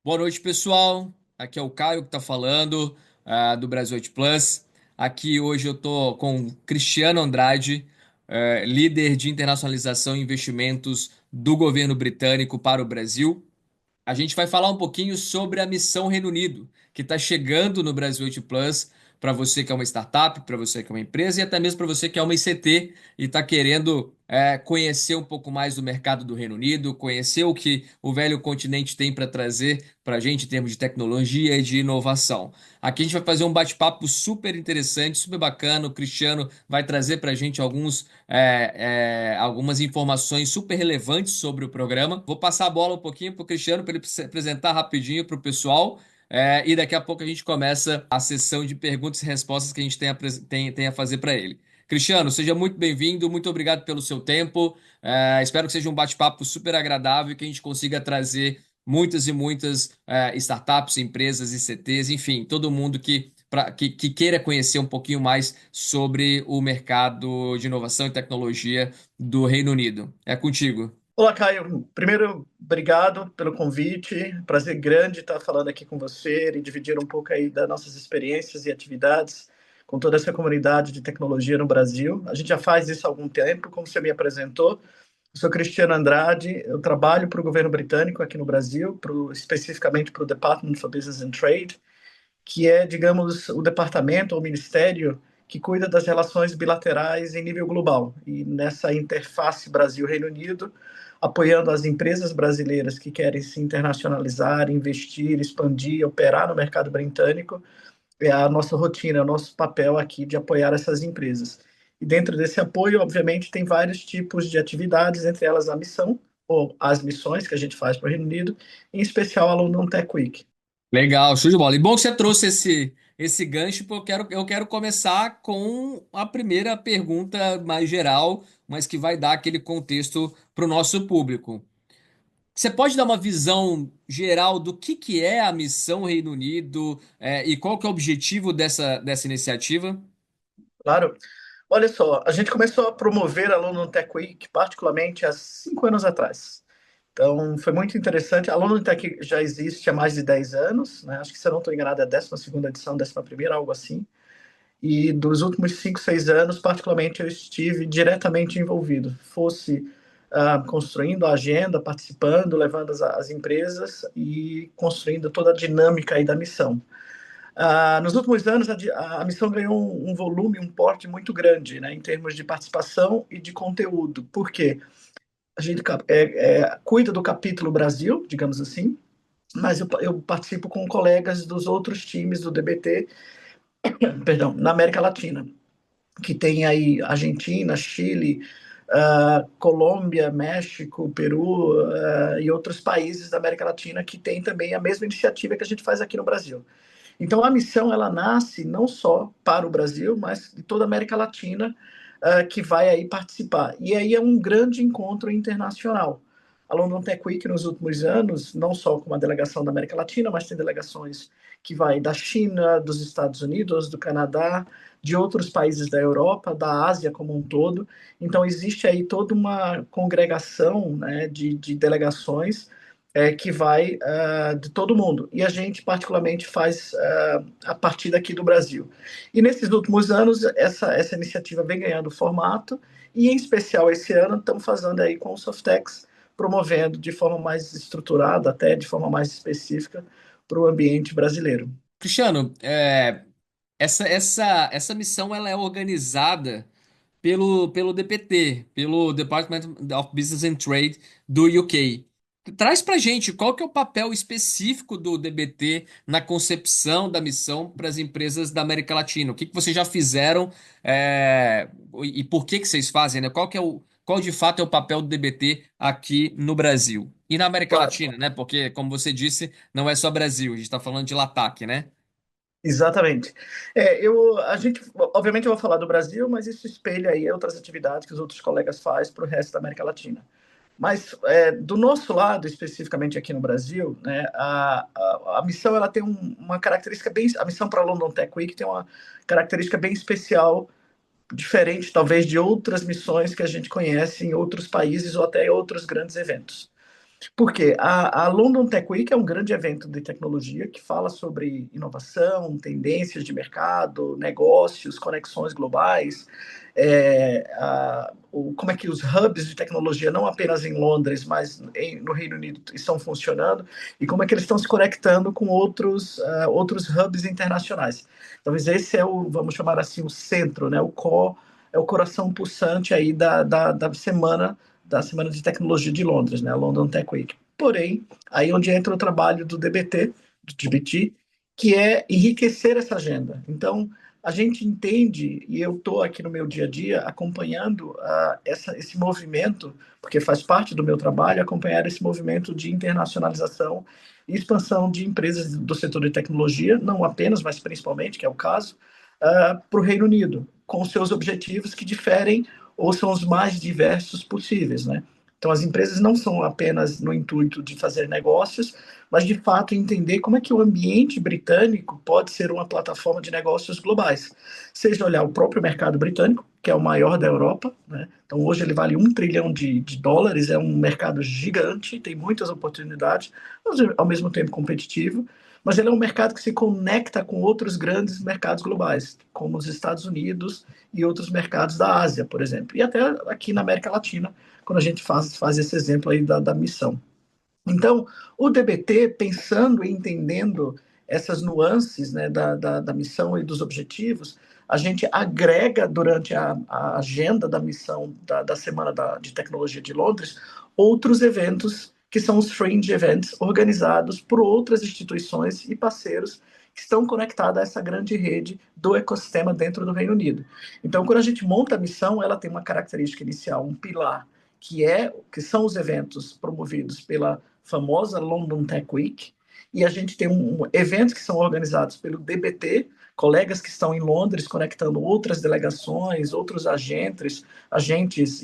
Boa noite, pessoal. Aqui é o Caio que está falando, do Brasil 8 Plus. Aqui hoje eu estou com Cristiano Andrade, líder de internacionalização e investimentos do governo britânico para o Brasil. A gente vai falar um pouquinho sobre a missão Reino Unido, que está chegando no Brasil 8 Plus, para você que é uma startup, para você que é uma empresa e até mesmo para você que é uma ICT e está querendo conhecer um pouco mais do mercado do Reino Unido, conhecer o que o velho continente tem para trazer para a gente em termos de tecnologia e de inovação. Aqui a gente vai fazer um bate-papo super interessante, super bacana. O Cristiano vai trazer para a gente algumas informações super relevantes sobre o programa. Vou passar a bola um pouquinho para o Cristiano para ele se apresentar rapidinho para o pessoal. E daqui a pouco a gente começa a sessão de perguntas e respostas que a gente tem a fazer para ele. Cristiano, seja muito bem-vindo, muito obrigado pelo seu tempo. Espero que seja um bate-papo super agradável e que a gente consiga trazer muitas e muitas startups, empresas, ICTs, enfim, todo mundo que queira conhecer um pouquinho mais sobre o mercado de inovação e tecnologia do Reino Unido. É contigo. Olá, Caio. Primeiro, obrigado pelo convite. Prazer grande estar falando aqui com você e dividir um pouco aí das nossas experiências e atividades com toda essa comunidade de tecnologia no Brasil. A gente já faz isso há algum tempo, como você me apresentou. Eu sou Cristiano Andrade, eu trabalho para o governo britânico aqui no Brasil, especificamente para o Department for Business and Trade, que é, digamos, o departamento ou ministério que cuida das relações bilaterais em nível global. E nessa interface Brasil-Reino Unido, apoiando as empresas brasileiras que querem se internacionalizar, investir, expandir, operar no mercado britânico, é a nossa rotina, é o nosso papel aqui de apoiar essas empresas. E dentro desse apoio, obviamente, tem vários tipos de atividades, entre elas a missão, ou as missões que a gente faz para o Reino Unido, em especial a London Tech Week. Legal, show de bola. E bom que você trouxe esse gancho, porque eu quero começar com a primeira pergunta mais geral, mas que vai dar aquele contexto para o nosso público. Você pode dar uma visão geral do que é a missão Reino Unido, e qual que é o objetivo dessa iniciativa? Claro. Olha só, a gente começou a promover a London Tech Week, particularmente há 5 anos atrás. Então, foi muito interessante. A London Tech já existe há mais de 10 anos, né? Acho que, se eu não estou enganado, é a 12ª edição, 11ª, algo assim. E dos últimos 5, 6 anos, particularmente, eu estive diretamente envolvido. Fosse construindo a agenda, participando, levando as empresas e construindo toda a dinâmica aí da missão. Nos últimos anos, a missão ganhou um volume, um porte muito grande, né, em termos de participação e de conteúdo. Por quê? A gente cuida do capítulo Brasil, digamos assim, mas eu participo com colegas dos outros times do DBT, perdão, na América Latina, que tem aí Argentina, Chile, Colômbia, México, Peru, e outros países da América Latina que têm também a mesma iniciativa que a gente faz aqui no Brasil. Então, a missão ela nasce não só para o Brasil, mas de toda a América Latina, que vai aí participar. E aí é um grande encontro internacional. A London Tech Week, nos últimos anos, não só com uma delegação da América Latina, mas tem delegações que vai da China, dos Estados Unidos, do Canadá, de outros países da Europa, da Ásia como um todo. Então, existe aí toda uma congregação, né, de delegações que vai de todo mundo. E a gente, particularmente, faz a partir daqui do Brasil. E nesses últimos anos, essa iniciativa vem ganhando formato, e em especial esse ano, estamos fazendo aí com o Softex, promovendo de forma mais estruturada, até de forma mais específica, para o ambiente brasileiro. Cristiano, essa missão ela é organizada pelo DPT, pelo Department of Business and Trade do UK. Traz pra gente qual que é o papel específico do DBT na concepção da missão para as empresas da América Latina. O que vocês já fizeram, e por que vocês fazem, né? Qual de fato é o papel do DBT aqui no Brasil e na América Claro. Latina, né? Porque, como você disse, não é só Brasil, a gente está falando de LATAC, né? Exatamente. A gente, obviamente, eu vou falar do Brasil, mas isso espelha aí outras atividades que os outros colegas fazem para o resto da América Latina. Mas do nosso lado, especificamente aqui no Brasil, né, a missão ela tem uma característica bem, a missão para a London Tech Week tem uma característica bem especial, diferente talvez de outras missões que a gente conhece em outros países ou até em outros grandes eventos. Por quê? A London Tech Week é um grande evento de tecnologia que fala sobre inovação, tendências de mercado, negócios, conexões globais, como é que os hubs de tecnologia, não apenas em Londres, mas no Reino Unido, estão funcionando e como é que eles estão se conectando com outros hubs internacionais. Talvez esse é o, vamos chamar assim, o centro, né? O core, é o coração pulsante aí da semana de tecnologia de Londres, né, a London Tech Week. Porém, aí onde entra o trabalho do DBT, do DBT, que é enriquecer essa agenda. Então, a gente entende, e eu estou aqui no meu dia a dia acompanhando esse movimento, porque faz parte do meu trabalho acompanhar esse movimento de internacionalização e expansão de empresas do setor de tecnologia, não apenas, mas principalmente, que é o caso, para o Reino Unido, com seus objetivos que diferem ou são os mais diversos possíveis, né? Então, as empresas não são apenas no intuito de fazer negócios, mas de fato entender como é que o ambiente britânico pode ser uma plataforma de negócios globais. Seja olhar o próprio mercado britânico, que é o maior da Europa, né? Então, hoje ele vale 1 trilhão de dólares, é um mercado gigante, tem muitas oportunidades, mas ao mesmo tempo competitivo. Mas ele é um mercado que se conecta com outros grandes mercados globais, como os Estados Unidos e outros mercados da Ásia, por exemplo, e até aqui na América Latina, quando a gente faz esse exemplo aí da missão. Então, o DBT, pensando e entendendo essas nuances, né, da missão e dos objetivos, a gente agrega durante a agenda da missão da Semana de Tecnologia de Londres outros eventos que são os fringe events organizados por outras instituições e parceiros que estão conectados a essa grande rede do ecossistema dentro do Reino Unido. Então, quando a gente monta a missão, ela tem uma característica inicial, um pilar, que são os eventos promovidos pela famosa London Tech Week, e a gente tem eventos que são organizados pelo DBT, colegas que estão em Londres conectando outras delegações, outros agentes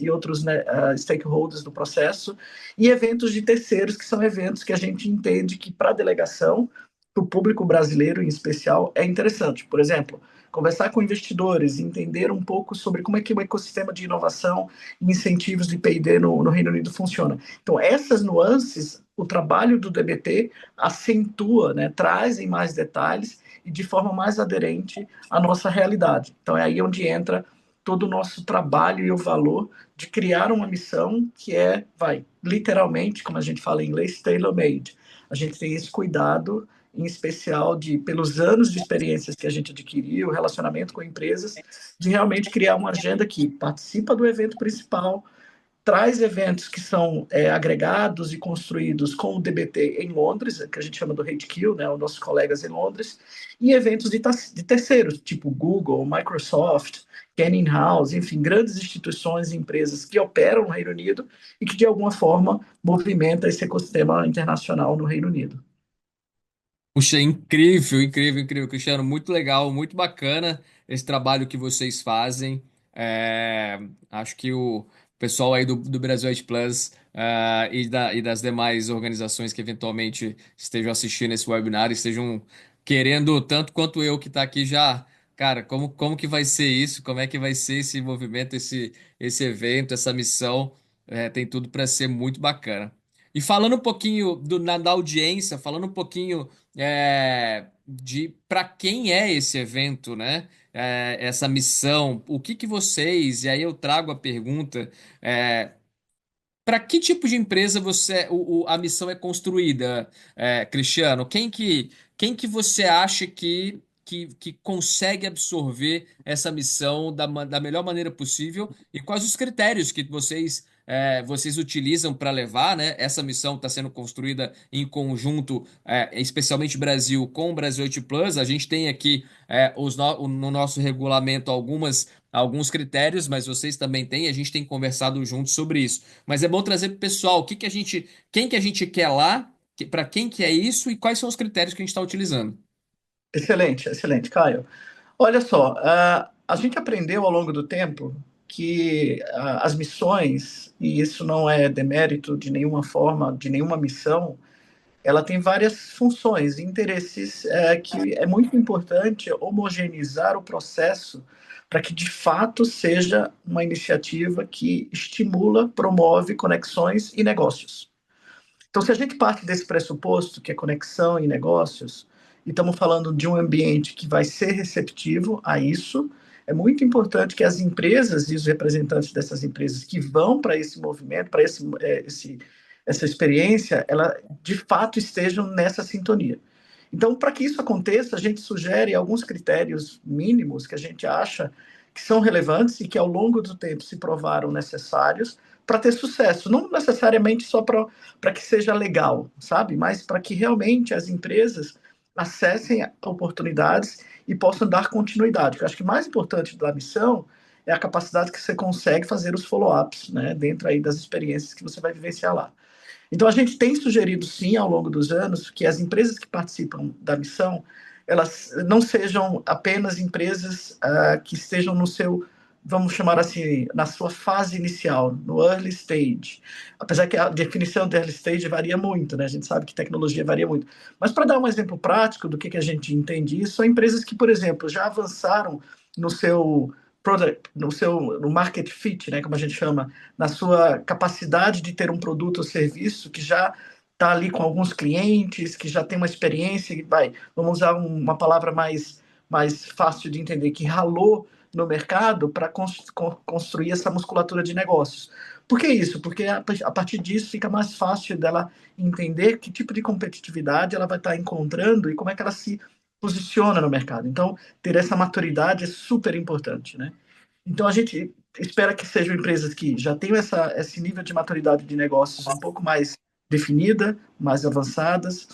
e outros, né, stakeholders do processo, e eventos de terceiros, que são eventos que a gente entende que para a delegação, para o público brasileiro em especial, é interessante. Por exemplo, conversar com investidores, entender um pouco sobre como é que o ecossistema de inovação e incentivos de P&D no Reino Unido funciona. Então, essas nuances, o trabalho do DBT acentua, né, traz em mais detalhes e de forma mais aderente à nossa realidade. Então, é aí onde entra todo o nosso trabalho e o valor de criar uma missão que literalmente, como a gente fala em inglês, tailor-made. A gente tem esse cuidado, em especial, pelos anos de experiências que a gente adquiriu, relacionamento com empresas, de realmente criar uma agenda que participa do evento principal, traz eventos que são agregados e construídos com o DBT em Londres, que a gente chama do HQ, né, os nossos colegas em Londres, e eventos de terceiros, tipo Google, Microsoft, Canning House, enfim, grandes instituições e empresas que operam no Reino Unido e que, de alguma forma, movimenta esse ecossistema internacional no Reino Unido. Puxa, incrível, incrível, incrível, Cristiano. Muito legal, muito bacana esse trabalho que vocês fazem. É, acho que o pessoal aí do Brasil Ed Plus e das demais organizações que eventualmente estejam assistindo esse webinar estejam querendo, tanto quanto eu que está aqui já, cara, como que vai ser isso? Como é que vai ser esse movimento, esse evento, essa missão? Tem tudo para ser muito bacana. E falando um pouquinho da audiência, falando um pouquinho de para quem é esse evento, né? Essa missão, o que que vocês, e aí eu trago a pergunta, para que tipo de empresa a missão é construída, Cristiano? Quem que você acha que consegue absorver essa missão da melhor maneira possível e quais os critérios que vocês utilizam para levar, né? Essa missão está sendo construída em conjunto, especialmente Brasil com o Brasil 8 Plus. A gente tem aqui no nosso regulamento alguns critérios, mas vocês também têm, a gente tem conversado juntos sobre isso. Mas é bom trazer para o pessoal quem que a gente quer lá, para quem que é isso e quais são os critérios que a gente está utilizando. Excelente, excelente, Caio. Olha só, a gente aprendeu ao longo do tempo que as missões, e isso não é demérito de nenhuma forma, de nenhuma missão, ela tem várias funções e interesses que é muito importante homogeneizar o processo para que de fato seja uma iniciativa que estimula, promove conexões e negócios. Então, se a gente parte desse pressuposto, que é conexão em negócios, e estamos falando de um ambiente que vai ser receptivo a isso, é muito importante que as empresas e os representantes dessas empresas que vão para esse movimento, para essa experiência, ela de fato estejam nessa sintonia. Então, para que isso aconteça, a gente sugere alguns critérios mínimos que a gente acha que são relevantes e que ao longo do tempo se provaram necessários para ter sucesso, não necessariamente só para que seja legal, sabe? Mas para que realmente as empresas acessem oportunidades e possam dar continuidade. Eu acho que o mais importante da missão é a capacidade que você consegue fazer os follow-ups, né, dentro aí das experiências que você vai vivenciar lá. Então, a gente tem sugerido, sim, ao longo dos anos, que as empresas que participam da missão, elas não sejam apenas empresas que estejam no seu, vamos chamar assim, na sua fase inicial, no early stage. Apesar que a definição de early stage varia muito, né? A gente sabe que tecnologia varia muito. Mas, para dar um exemplo prático do que a gente entende isso, são empresas que, por exemplo, já avançaram no seu product, no market fit, né, como a gente chama, na sua capacidade de ter um produto ou serviço que já está ali com alguns clientes, que já tem uma experiência, vamos usar uma palavra mais fácil de entender, que ralou no mercado para construir essa musculatura de negócios. Por que isso? Porque a partir disso fica mais fácil dela entender que tipo de competitividade ela vai estar encontrando e como é que ela se posiciona no mercado. Então, ter essa maturidade é super importante, né? Então, a gente espera que sejam empresas que já tenham esse nível de maturidade de negócios um pouco mais definida, mais avançadas,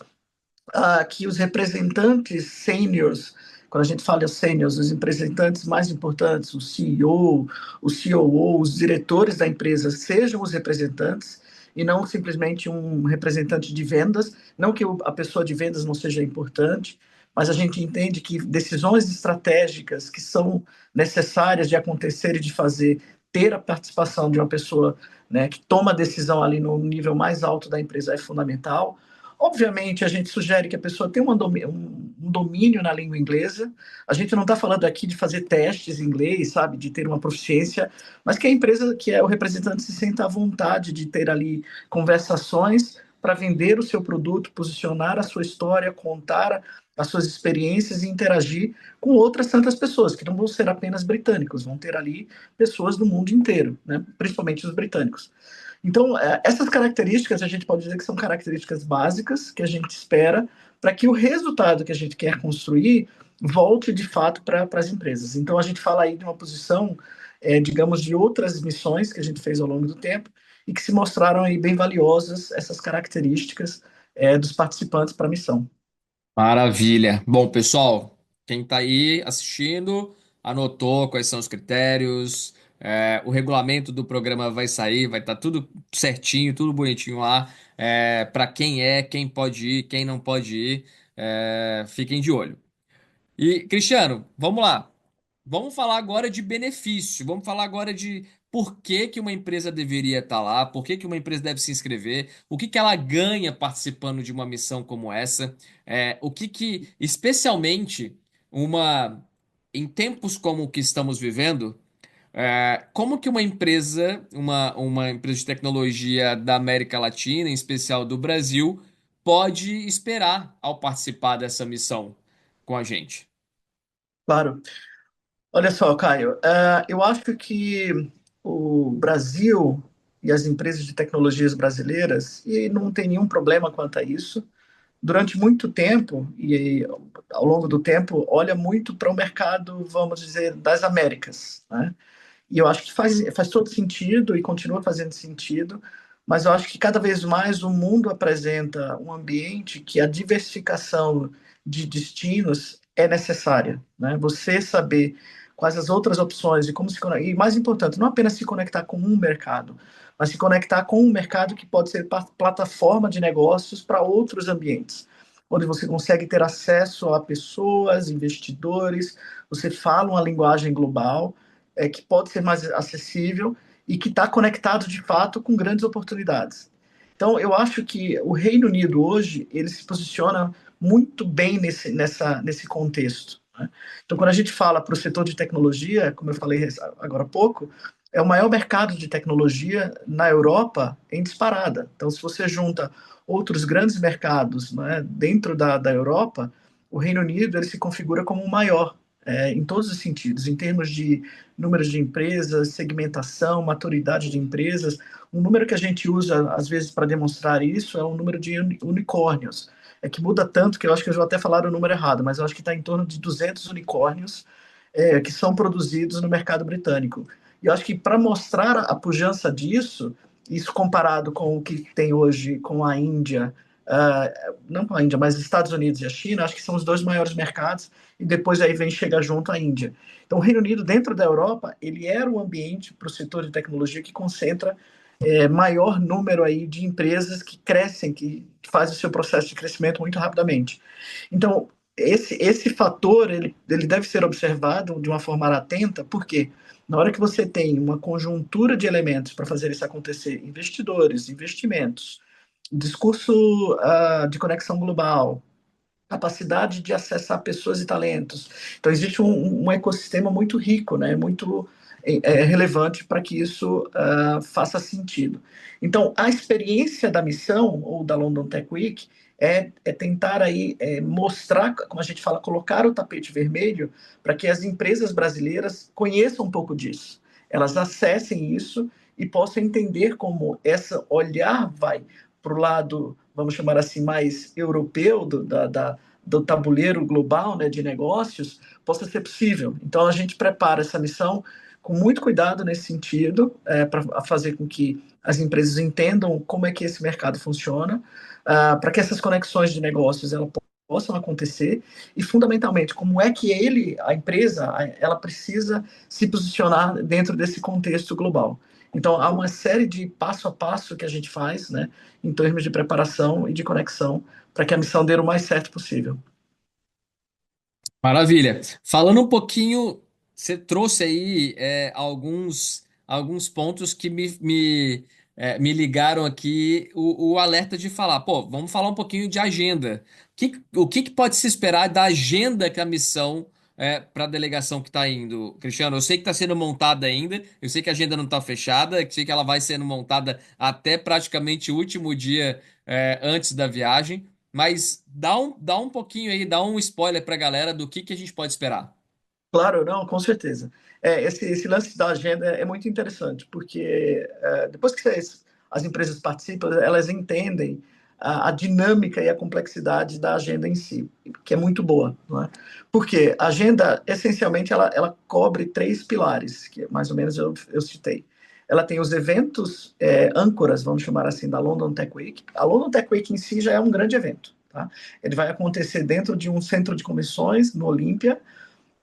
que os representantes seniors, quando a gente fala seniors, os representantes mais importantes, o CEO, o COO, os diretores da empresa, sejam os representantes e não simplesmente um representante de vendas. Não que a pessoa de vendas não seja importante, mas a gente entende que decisões estratégicas que são necessárias de acontecer e de fazer, ter a participação de uma pessoa, né, que toma a decisão ali no nível mais alto da empresa é fundamental. Obviamente, a gente sugere que a pessoa tenha um domínio na língua inglesa. A gente não está falando aqui de fazer testes em inglês, sabe, de ter uma proficiência, mas que a empresa, que é o representante, se sinta à vontade de ter ali conversações para vender o seu produto, posicionar a sua história, contar as suas experiências e interagir com outras tantas pessoas, que não vão ser apenas britânicos, vão ter ali pessoas do mundo inteiro, né, principalmente os britânicos. Então, essas características a gente pode dizer que são características básicas que a gente espera para que o resultado que a gente quer construir volte de fato para as empresas. Então, a gente fala aí de uma posição, digamos, de outras missões que a gente fez ao longo do tempo e que se mostraram aí bem valiosas essas características dos participantes para a missão. Maravilha. Bom, pessoal, quem está aí assistindo, anotou quais são os critérios, o regulamento do programa vai sair, vai estar tudo certinho, tudo bonitinho lá, para quem quem pode ir, quem não pode ir, fiquem de olho. E, Cristiano, vamos lá. Vamos falar agora de benefício. Vamos falar agora de por que que uma empresa deveria estar lá, por que que uma empresa deve se inscrever, o que que ela ganha participando de uma missão como essa, o que que, especialmente, uma em tempos como o que estamos vivendo, como que uma empresa, uma empresa de tecnologia da América Latina, em especial do Brasil, pode esperar ao participar dessa missão com a gente? Claro. Olha só, Caio, eu acho que o Brasil e as empresas de tecnologias brasileiras, e não tem nenhum problema quanto a isso, durante muito tempo, e ao longo do tempo, olha muito para o mercado, vamos dizer, das Américas, né? E eu acho que faz todo sentido e continua fazendo sentido, mas eu acho que cada vez mais o mundo apresenta um ambiente que a diversificação de destinos é necessária, né? Você saber quais as outras opções e como se conectar, e mais importante, não apenas se conectar com um mercado, mas se conectar com um mercado que pode ser plataforma de negócios para outros ambientes, onde você consegue ter acesso a pessoas, investidores, você fala uma linguagem global que pode ser mais acessível e que está conectado de fato com grandes oportunidades. Então, eu acho que o Reino Unido hoje ele se posiciona muito bem nesse contexto, né? Então, quando a gente fala para o setor de tecnologia, como eu falei agora há pouco, é o maior mercado de tecnologia na Europa em disparada. Então, se você junta outros grandes mercados, né, dentro da Europa, o Reino Unido ele se configura como o maior, em todos os sentidos, em termos de números de empresas, segmentação, maturidade de empresas. Um número que a gente usa, às vezes, para demonstrar isso é o número de unicórnios. É que muda tanto que eu acho que eu vou até falar o número errado, mas eu acho que está em torno de 200 unicórnios que são produzidos no mercado britânico. E eu acho que para mostrar a pujança disso, isso comparado com o que tem hoje com a Índia, não com a Índia, mas Estados Unidos e a China, acho que são os dois maiores mercados, e depois aí vem chegar junto a Índia. Então, o Reino Unido, dentro da Europa, ele era o ambiente para o setor de tecnologia que concentra maior número aí de empresas que crescem, que fazem o seu processo de crescimento muito rapidamente. Então, esse fator ele deve ser observado de uma forma atenta, porque na hora que você tem uma conjuntura de elementos para fazer isso acontecer, investidores, investimentos, discurso de conexão global, capacidade de acessar pessoas e talentos. Então, existe um ecossistema muito rico, né? Muito relevante para que isso faça sentido. Então, a experiência da missão, ou da London Tech Week, é tentar aí mostrar, como a gente fala, colocar o tapete vermelho para que as empresas brasileiras conheçam um pouco disso. Elas acessem isso e possam entender como essa olhar vai para o lado, vamos chamar assim, mais europeu do tabuleiro global, né, de negócios, possa ser possível. Então, a gente prepara essa missão com muito cuidado nesse sentido, para fazer com que as empresas entendam como é que esse mercado funciona, para que essas conexões de negócios elas possam acontecer e, fundamentalmente, como é que a empresa, ela precisa se posicionar dentro desse contexto global. Então, há uma série de passo a passo que a gente faz, né, em termos de preparação e de conexão, para que a missão dê o mais certo possível. Maravilha. Falando um pouquinho, você trouxe aí alguns pontos que me ligaram aqui o alerta de falar, pô, vamos falar um pouquinho de agenda. O que pode se esperar da agenda que a missão para a delegação que está indo? Cristiano, eu sei que está sendo montada ainda, eu sei que a agenda não está fechada, eu sei que ela vai sendo montada até praticamente o último dia antes da viagem. Mas dá um pouquinho aí, dá um spoiler pra galera do que a gente pode esperar. Claro, não, com certeza. Esse lance da agenda é muito interessante, porque depois que as empresas participam, elas entendem a dinâmica e a complexidade da agenda em si, que é muito boa, não é? Porque a agenda, essencialmente, ela cobre três pilares, que mais ou menos eu citei. Ela tem os eventos âncoras, vamos chamar assim, da London Tech Week. A London Tech Week em si já é um grande evento, tá? Ele vai acontecer dentro de um centro de convenções no Olímpia,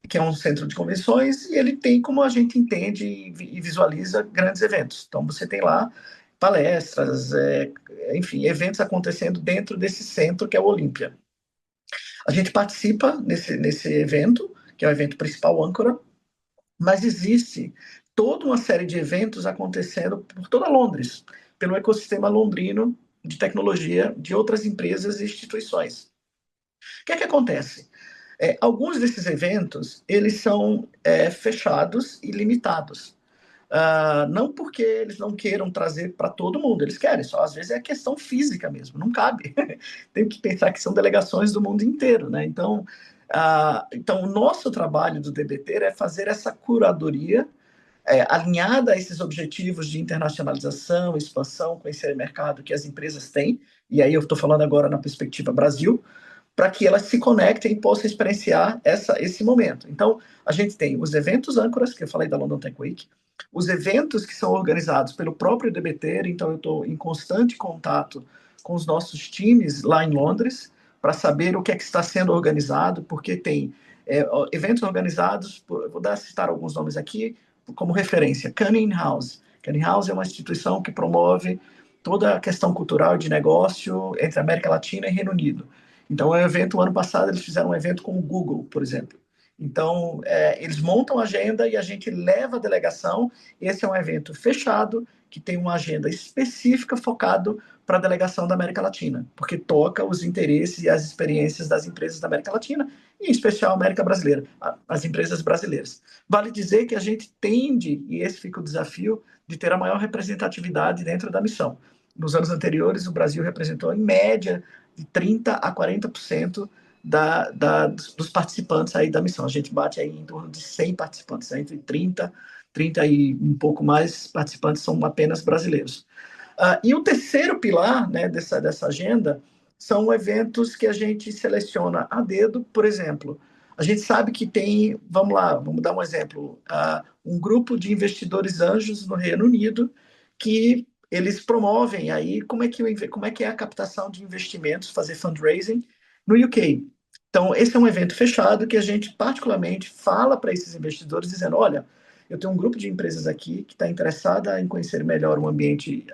que é um centro de convenções, e ele tem, como a gente entende e visualiza, grandes eventos. Então, você tem lá palestras, enfim, eventos acontecendo dentro desse centro que é o Olímpia. A gente participa nesse evento, que é o evento principal âncora, mas existe toda uma série de eventos acontecendo por toda Londres, pelo ecossistema londrino de tecnologia de outras empresas e instituições. O que é que acontece? Alguns desses eventos eles são fechados e limitados. Não porque eles não queiram trazer para todo mundo, eles querem, só às vezes é questão física mesmo, não cabe. Tem que pensar que são delegações do mundo inteiro, né? Então, o nosso trabalho do DBT é fazer essa curadoria alinhada a esses objetivos de internacionalização, expansão, conhecer o mercado que as empresas têm, e aí eu estou falando agora na perspectiva Brasil, para que elas se conectem e possam experienciar esse momento. Então, a gente tem os eventos âncoras, que eu falei da London Tech Week, os eventos que são organizados pelo próprio DBT, então eu estou em constante contato com os nossos times lá em Londres, para saber o que é que está sendo organizado, porque tem eventos organizados, vou citar alguns nomes aqui, como referência, Cunningham House. Cunningham House é uma instituição que promove toda a questão cultural e de negócio entre América Latina e Reino Unido. Então, o evento, o ano passado, eles fizeram um evento com o Google, por exemplo. Então, eles montam a agenda e a gente leva a delegação. Esse é um evento fechado, que tem uma agenda específica focado para a delegação da América Latina, porque toca os interesses e as experiências das empresas da América Latina e em especial a América brasileira, as empresas brasileiras. Vale dizer que a gente tende, e esse fica o desafio, de ter a maior representatividade dentro da missão. Nos anos anteriores, o Brasil representou, em média, de 30% a 40% dos participantes aí da missão. A gente bate aí em torno de 100 participantes, entre 30 e um pouco mais participantes são apenas brasileiros. E o terceiro pilar, né, dessa agenda são eventos que a gente seleciona a dedo. Por exemplo, a gente sabe que tem, vamos lá, vamos dar um exemplo, um grupo de investidores anjos no Reino Unido que eles promovem aí como é que é a captação de investimentos, fazer fundraising no UK. Então, esse é um evento fechado que a gente particularmente fala para esses investidores dizendo, olha, eu tenho um grupo de empresas aqui que está interessada em conhecer melhor o ambiente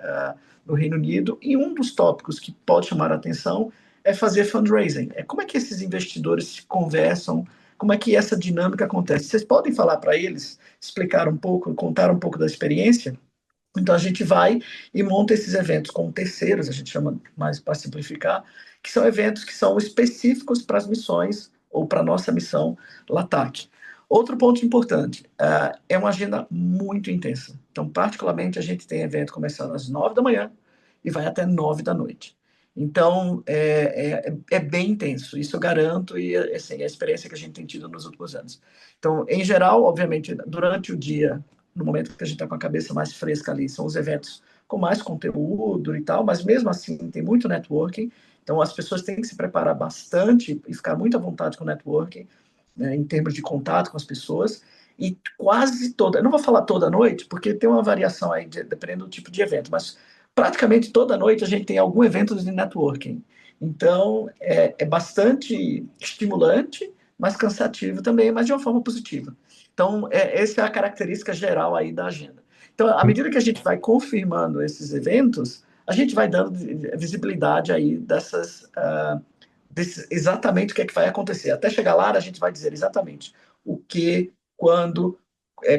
no Reino Unido, e um dos tópicos que pode chamar a atenção é fazer fundraising. É como é que esses investidores se conversam, como é que essa dinâmica acontece. Vocês podem falar para eles, explicar um pouco, contar um pouco da experiência? Então a gente vai e monta esses eventos com terceiros, a gente chama mais para simplificar, que são eventos que são específicos para as missões ou para a nossa missão LATAC. Outro ponto importante, é uma agenda muito intensa. Então, particularmente, a gente tem evento começando às 9 da manhã e vai até 9 da noite. Então, é bem intenso, isso eu garanto, e assim, é a experiência que a gente tem tido nos últimos anos. Então, em geral, obviamente, durante o dia, no momento que a gente está com a cabeça mais fresca ali, são os eventos com mais conteúdo e tal, mas mesmo assim tem muito networking, então as pessoas têm que se preparar bastante e ficar muito à vontade com o networking, né, em termos de contato com as pessoas, e quase toda, eu não vou falar toda noite, porque tem uma variação aí, dependendo do tipo de evento, mas praticamente toda noite a gente tem algum evento de networking. Então, é bastante estimulante, mas cansativo também, mas de uma forma positiva. Então, essa é a característica geral aí da agenda. Então, à medida que a gente vai confirmando esses eventos, a gente vai dando visibilidade aí exatamente o que é que vai acontecer. Até chegar lá, a gente vai dizer exatamente o que, quando,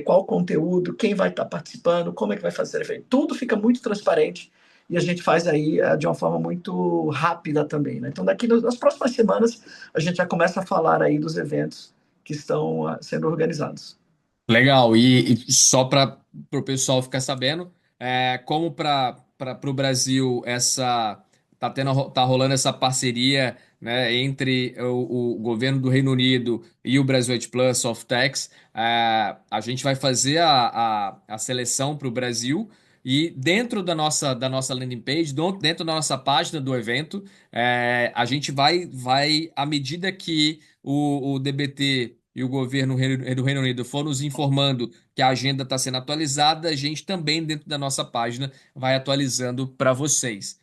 qual conteúdo, quem vai estar participando, como é que vai fazer efeito. Tudo fica muito transparente e a gente faz aí de uma forma muito rápida também, né? Então, nas próximas semanas, a gente já começa a falar aí dos eventos que estão sendo organizados. Legal, e só para o pessoal ficar sabendo, como para o Brasil tá rolando essa parceria, né, entre o governo do Reino Unido e o Brasil Plus Softex, a gente vai fazer a seleção para o Brasil e dentro da nossa landing page, dentro da nossa página do evento, a gente vai à medida que o DBT e o governo do Reino Unido for nos informando que a agenda está sendo atualizada, a gente também, dentro da nossa página, vai atualizando para vocês.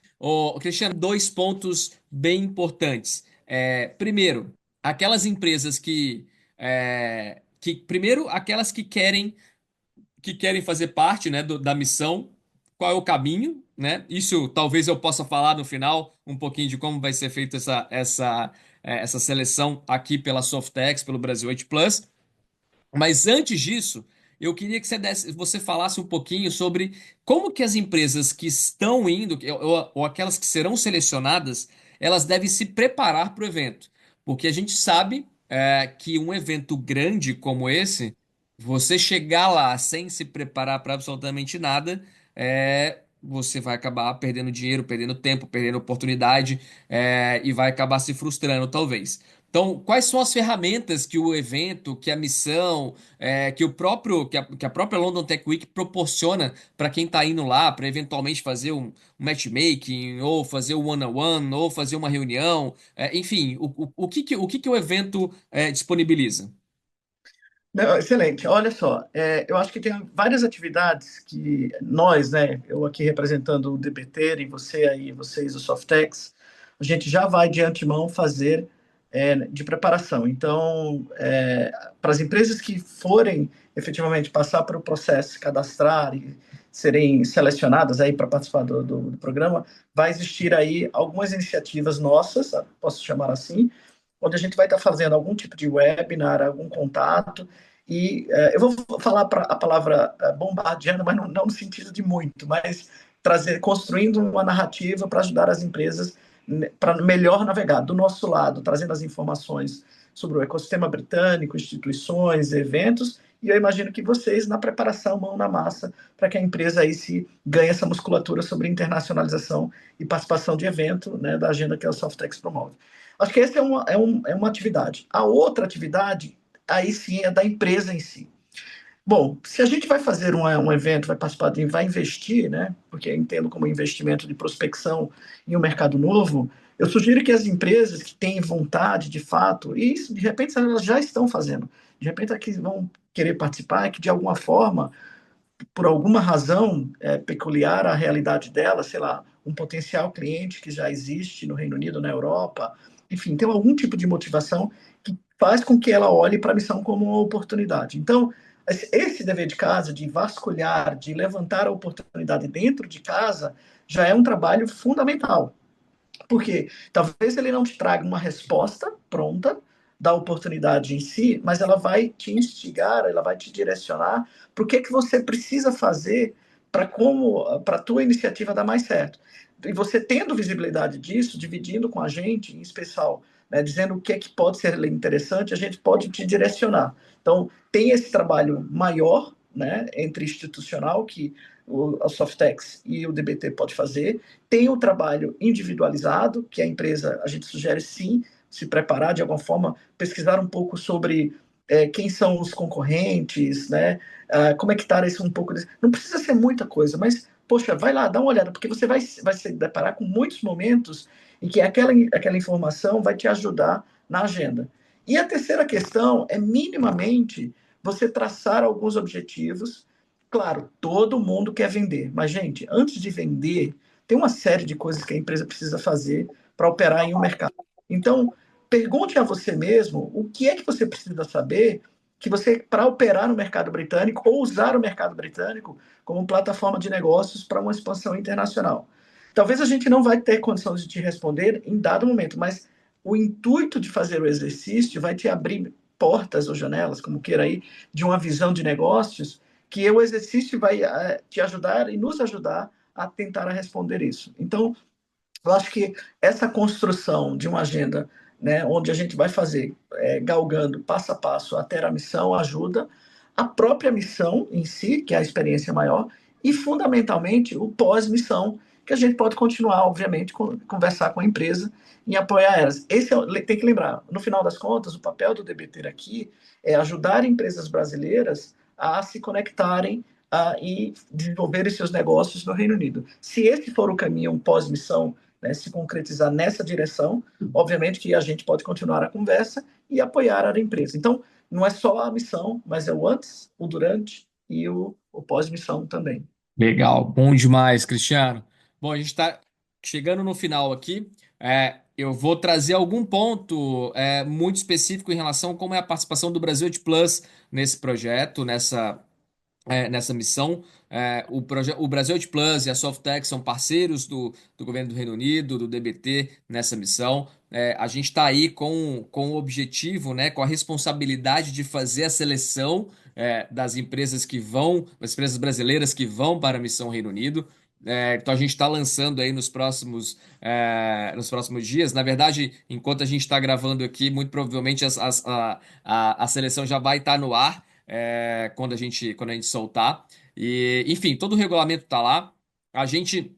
Cristiano, dois pontos bem importantes. Primeiro, aquelas empresas primeiro, aquelas que querem fazer parte, né, da missão, qual é o caminho, né? Isso talvez eu possa falar no final um pouquinho de como vai ser feita essa seleção aqui pela Softex, pelo Brasil 8 Plus. Mas antes disso, eu queria que você falasse um pouquinho sobre como que as empresas que estão indo, ou aquelas que serão selecionadas, elas devem se preparar para o evento. Porque a gente sabe que um evento grande como esse, você chegar lá sem se preparar para absolutamente nada, você vai acabar perdendo dinheiro, perdendo tempo, perdendo oportunidade, e vai acabar se frustrando, talvez. Então, quais são as ferramentas que o evento, que a missão, que a própria London Tech Week proporciona para quem está indo lá, para eventualmente fazer um matchmaking, ou fazer um one-on-one, ou fazer uma reunião, enfim, o que o evento disponibiliza? Não, excelente. Olha só, eu acho que tem várias atividades que nós, né, eu aqui representando o DBT e você aí, vocês, o Softex, a gente já vai de antemão fazer de preparação. Então, para as empresas que forem efetivamente passar por o processo, se cadastrar e serem selecionadas aí para participar do programa, vai existir aí algumas iniciativas nossas, posso chamar assim, onde a gente vai estar fazendo algum tipo de webinar, algum contato, e eu vou falar a palavra bombardeando, mas não no sentido de muito, mas construindo uma narrativa para ajudar as empresas para melhor navegar do nosso lado, trazendo as informações sobre o ecossistema britânico, instituições, eventos, e eu imagino que vocês na preparação, mão na massa, para que a empresa aí se ganhe essa musculatura sobre internacionalização e participação de evento, né, da agenda que a Softex promove. Acho que essa é uma atividade. A outra atividade, aí sim, é da empresa em si. Bom, se a gente vai fazer um evento, vai participar vai investir, né? Porque eu entendo como investimento de prospecção em um mercado novo, eu sugiro que as empresas que têm vontade, de fato, e isso, de repente elas já estão fazendo, de repente aqui vão querer participar, que de alguma forma, por alguma razão peculiar à realidade dela, sei lá, um potencial cliente que já existe no Reino Unido, na Europa, enfim, tem algum tipo de motivação que faz com que ela olhe para a missão como uma oportunidade. Então, esse dever de casa, de vasculhar, de levantar a oportunidade dentro de casa, já é um trabalho fundamental. Porque talvez ele não te traga uma resposta pronta da oportunidade em si, mas ela vai te instigar, ela vai te direcionar para o que você precisa fazer para a tua iniciativa dar mais certo. E você tendo visibilidade disso, dividindo com a gente, em especial, né, dizendo o que é que pode ser interessante, a gente pode te direcionar. Então, tem esse trabalho maior, né, entre institucional, que a Softex e o DBT pode fazer, tem o trabalho individualizado, que a empresa, a gente sugere sim, se preparar de alguma forma, pesquisar um pouco sobre quem são os concorrentes, né? Como é que está isso um pouco. Não precisa ser muita coisa, mas, poxa, vai lá, dá uma olhada, porque você vai se deparar com muitos momentos em que aquela informação vai te ajudar na agenda. E a terceira questão é minimamente você traçar alguns objetivos. Claro, todo mundo quer vender, mas, gente, antes de vender, tem uma série de coisas que a empresa precisa fazer para operar em um mercado. Então, pergunte a você mesmo o que é que você precisa saber que você para operar no mercado britânico ou usar o mercado britânico como plataforma de negócios para uma expansão internacional. Talvez a gente não vai ter condições de te responder em dado momento, mas o intuito de fazer o exercício vai te abrir portas ou janelas, como queira aí, de uma visão de negócios que o exercício vai te ajudar e nos ajudar a tentar responder isso. Então, eu acho que essa construção de uma agenda, né, onde a gente vai fazer, galgando passo a passo até a missão, ajuda a própria missão em si, que é a experiência maior, e fundamentalmente o pós-missão, que a gente pode continuar, obviamente, conversar com a empresa em apoiar elas. Tem que lembrar, no final das contas, o papel do DBT aqui é ajudar empresas brasileiras a se conectarem e desenvolverem seus negócios no Reino Unido. Se esse for o caminho pós-missão, né, se concretizar nessa direção, obviamente que a gente pode continuar a conversa e apoiar a empresa. Então, não é só a missão, mas é o antes, o durante e o pós-missão também. Legal, bom demais, Cristiano. Bom, a gente está chegando no final aqui. Eu vou trazer algum ponto muito específico em relação a como é a participação do Brasil Ed Plus nesse projeto, nessa missão. O Brasil Ed Plus e a Softex são parceiros do governo do Reino Unido, do DBT, nessa missão. A gente está aí com o objetivo, né, com a responsabilidade de fazer a seleção das empresas das empresas brasileiras que vão para a missão Reino Unido. Então a gente está lançando aí nos próximos dias. Na verdade, enquanto a gente está gravando aqui, muito provavelmente a seleção já vai estar no ar quando a gente soltar. E, enfim, todo o regulamento está lá. A gente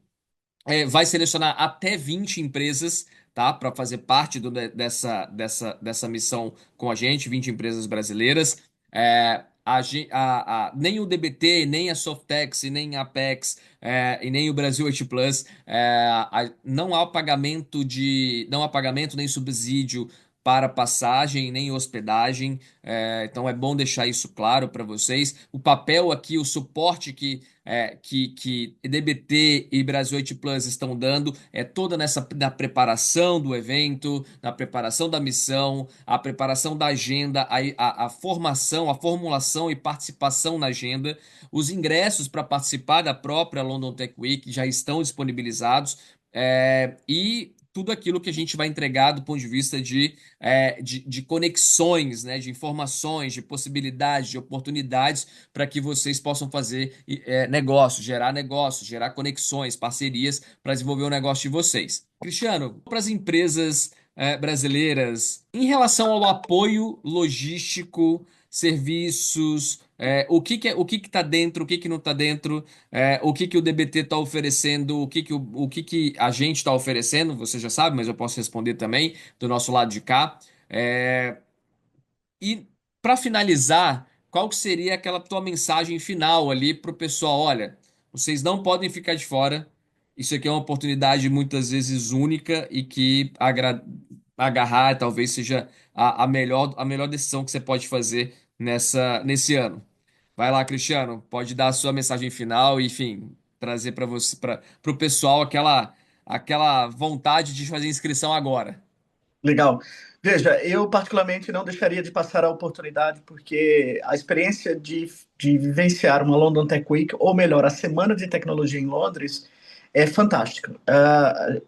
vai selecionar até 20 empresas, tá? Para fazer parte dessa missão com a gente, 20 empresas brasileiras. Nem o DBT, nem a Softex, nem a Apex, e nem o Brasil 8 Plus, não há pagamento nem subsídio para passagem, nem hospedagem. Então é bom deixar isso claro para vocês. O papel aqui, o suporte que DBT e Brasil 8 Plus estão dando é toda na preparação do evento, na preparação da missão, a preparação da agenda, a formação, a formulação e participação na agenda. Os ingressos para participar da própria London Tech Week já estão disponibilizados. E tudo aquilo que a gente vai entregar do ponto de vista de conexões, né, de informações, de possibilidades, de oportunidades para que vocês possam fazer negócios, gerar conexões, parcerias para desenvolver o negócio de vocês. Cristiano, para as empresas brasileiras em relação ao apoio logístico, serviços, o que está dentro, o que não está dentro, o que o DBT está oferecendo, o que que a gente está oferecendo, você já sabe, mas eu posso responder também do nosso lado de cá. É, e para finalizar, qual que seria aquela tua mensagem final ali para o pessoal? Olha, vocês não podem ficar de fora. Isso aqui é uma oportunidade muitas vezes única e que agarrar talvez seja a melhor decisão que você pode fazer nesse ano. Vai lá, Cristiano, pode dar a sua mensagem final e, enfim, trazer para você, para o pessoal aquela vontade de fazer inscrição agora. Legal. Veja, eu particularmente não deixaria de passar a oportunidade, porque a experiência de vivenciar uma London Tech Week, ou melhor, a Semana de Tecnologia em Londres, é fantástica.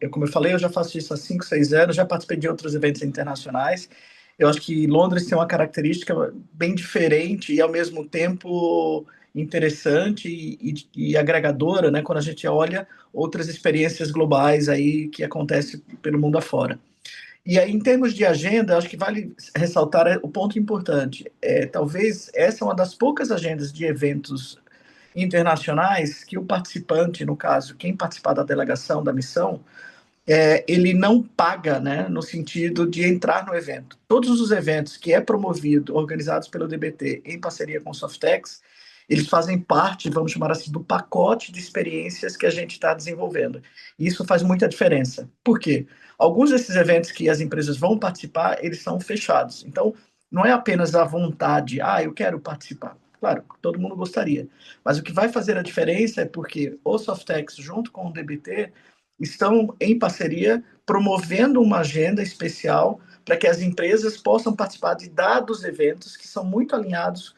Como eu falei, eu já faço isso há 5, 6 anos, já participei de outros eventos internacionais. Eu acho que Londres tem uma característica bem diferente e, ao mesmo tempo, interessante e agregadora, né, quando a gente olha outras experiências globais aí que acontecem pelo mundo afora. E aí, em termos de agenda, acho que vale ressaltar o ponto importante. Talvez essa é uma das poucas agendas de eventos internacionais que o participante, no caso, quem participar da delegação, da missão, ele não paga, né, no sentido de entrar no evento. Todos os eventos que é promovido, organizados pelo DBT em parceria com o Softex, eles fazem parte, vamos chamar assim, do pacote de experiências que a gente está desenvolvendo. E isso faz muita diferença. Por quê? Alguns desses eventos que as empresas vão participar, eles são fechados. Então, não é apenas a vontade, eu quero participar. Claro, todo mundo gostaria. Mas o que vai fazer a diferença é porque o Softex, junto com o DBT, estão em parceria promovendo uma agenda especial para que as empresas possam participar de dados eventos que são muito alinhados,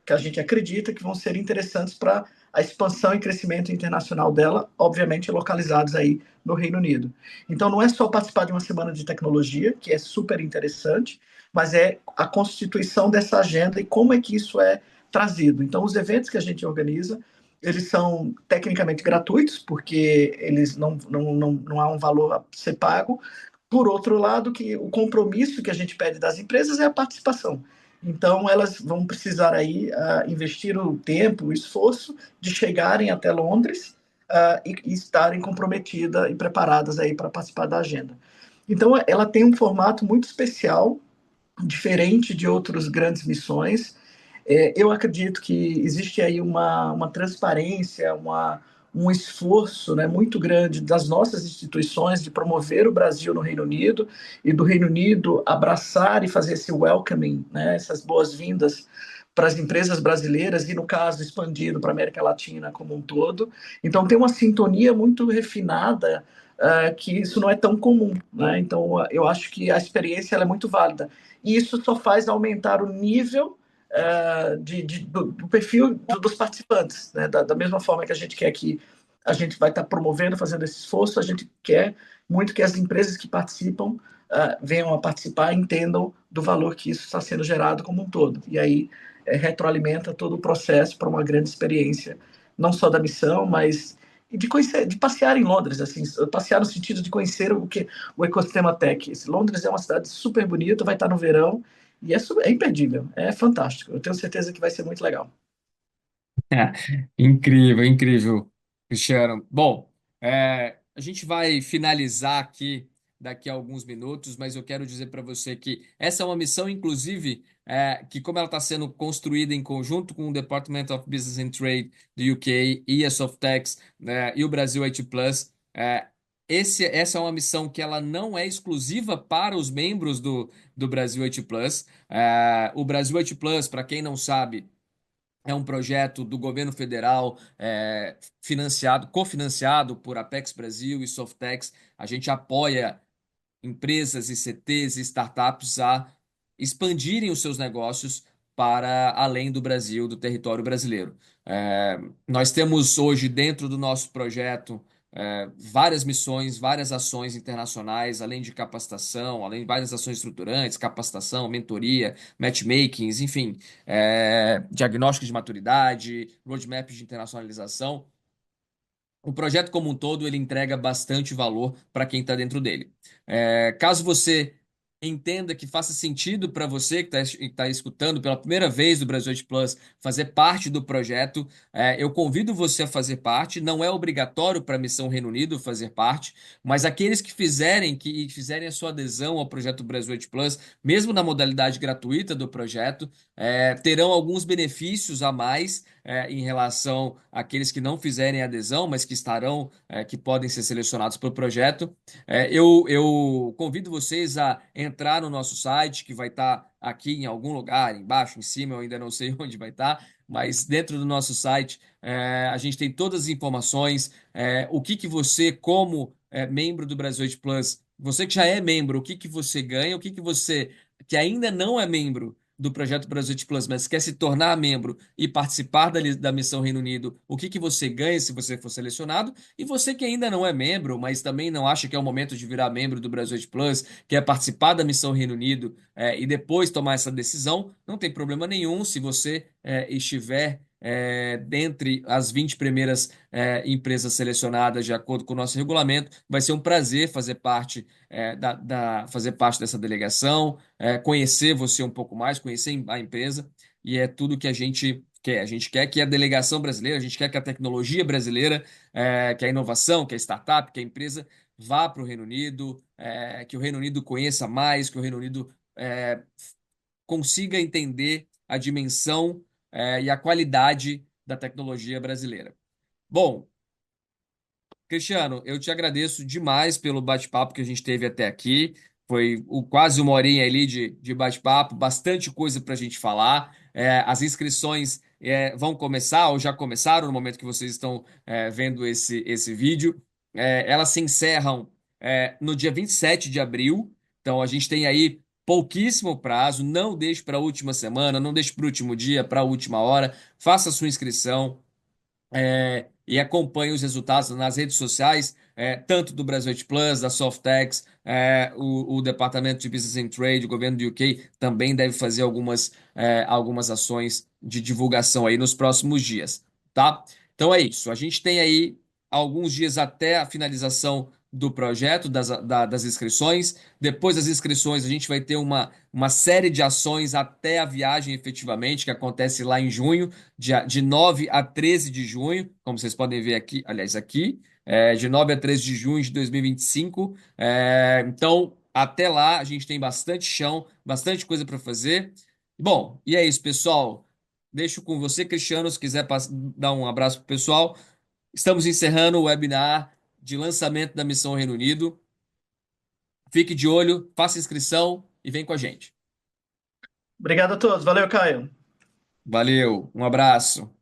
que a gente acredita que vão ser interessantes para a expansão e crescimento internacional dela, obviamente localizados aí no Reino Unido. Então não é só participar de uma semana de tecnologia, que é super interessante, mas é a constituição dessa agenda e como é que isso é trazido. Então os eventos que a gente organiza, eles são tecnicamente gratuitos, porque eles não há um valor a ser pago. Por outro lado, que o compromisso que a gente pede das empresas é a participação. Então, elas vão precisar aí investir o tempo, o esforço de chegarem até Londres e estarem comprometidas e preparadas aí para participar da agenda. Então, ela tem um formato muito especial, diferente de outras grandes missões. Eu acredito que existe aí uma transparência, um esforço, né, muito grande das nossas instituições de promover o Brasil no Reino Unido e do Reino Unido abraçar e fazer esse welcoming, né, essas boas-vindas para as empresas brasileiras e, no caso, expandido para a América Latina como um todo. Então, tem uma sintonia muito refinada, que isso não é tão comum. Né? Então, eu acho que a experiência ela é muito válida. E isso só faz aumentar o nível do perfil dos participantes. Né? Da mesma forma que a gente quer que a gente vai estar promovendo, fazendo esse esforço, a gente quer muito que as empresas que participam venham a participar e entendam do valor que isso está sendo gerado como um todo. E aí retroalimenta todo o processo para uma grande experiência, não só da missão, mas de conhecer, de passear em Londres, assim, passear no sentido de conhecer o ecossistema tech. Londres é uma cidade super bonita, vai estar no verão, e é imperdível, é fantástico. Eu tenho certeza que vai ser muito legal. Incrível, incrível, Cristiano. Bom, a gente vai finalizar aqui daqui a alguns minutos, mas eu quero dizer para você que essa é uma missão, inclusive, que como ela está sendo construída em conjunto com o Department of Business and Trade do UK e a Softex, né, e o Brasil IT Plus, essa é uma missão que ela não é exclusiva para os membros do Brasil IT Plus. O Brasil IT Plus, para quem não sabe, é um projeto do governo federal, financiado, cofinanciado por Apex Brasil e Softex. A gente apoia empresas e CTs e startups a expandirem os seus negócios para além do Brasil, do território brasileiro. Nós temos hoje, dentro do nosso projeto, várias missões, várias ações internacionais, além de capacitação, além de várias ações estruturantes, capacitação, mentoria, matchmakings, enfim, diagnóstico de maturidade, roadmap de internacionalização. o projeto como um todo ele entrega bastante valor para quem está dentro dele. Caso você entenda que faça sentido para você que está escutando pela primeira vez do Brasil 8 Plus fazer parte do projeto, eu convido você a fazer parte. Não é obrigatório para a Missão Reino Unido fazer parte, mas aqueles que fizerem a sua adesão ao projeto Brasil 8 Plus, mesmo na modalidade gratuita do projeto, terão alguns benefícios a mais em relação àqueles que não fizerem adesão, mas que estarão, que podem ser selecionados pelo projeto. Eu convido vocês a entrar no nosso site, que vai estar aqui em algum lugar, embaixo, em cima, eu ainda não sei onde vai estar, mas dentro do nosso site a gente tem todas as informações, o que que você, como membro do Brasil 8 Plus, você que já é membro, o que que você ganha, o que que você que ainda não é membro do projeto Brasil Plus, mas quer se tornar membro e participar da missão Reino Unido, o que que você ganha se você for selecionado? E você que ainda não é membro, mas também não acha que é o momento de virar membro do Brasil Plus, quer participar da missão Reino Unido e depois tomar essa decisão, não tem problema nenhum se você estiver dentre as 20 primeiras empresas selecionadas de acordo com o nosso regulamento. Vai ser um prazer fazer parte dessa delegação, conhecer você um pouco mais, conhecer a empresa, e é tudo que a gente quer. A gente quer que a delegação brasileira, a gente quer que a tecnologia brasileira, que a inovação, que a startup, que a empresa vá para o Reino Unido, que o Reino Unido conheça mais, que o Reino Unido consiga entender a dimensão e a qualidade da tecnologia brasileira. Bom, Cristiano, eu te agradeço demais pelo bate-papo que a gente teve até aqui. Foi quase uma horinha ali de bate-papo, bastante coisa para a gente falar. As inscrições vão começar, ou já começaram no momento que vocês estão vendo esse vídeo. Elas se encerram no dia 27 de abril. Então a gente tem aí pouquíssimo prazo. Não deixe para a última semana, não deixe para o último dia, para a última hora. Faça a sua inscrição e acompanhe os resultados nas redes sociais, tanto do Brasil Plus, da Softex, o Departamento de Business and Trade, o governo do UK também deve fazer algumas ações de divulgação aí nos próximos dias, tá? Então é isso. A gente tem aí alguns dias até a finalização do projeto, das inscrições. Depois das inscrições, a gente vai ter uma série de ações até a viagem efetivamente, que acontece lá em junho de 9 a 13 de junho, como vocês podem ver aqui, aliás, aqui, de 9 a 13 de junho de 2025. Então, até lá, a gente tem bastante chão, bastante coisa para fazer. Bom, e é isso, pessoal. Deixo com você, Cristiano, se quiser dar um abraço para o pessoal. Estamos encerrando o webinar de lançamento da Missão Reino Unido. Fique de olho, faça inscrição e vem com a gente. Obrigado a todos. Valeu, Caio. Valeu, um abraço.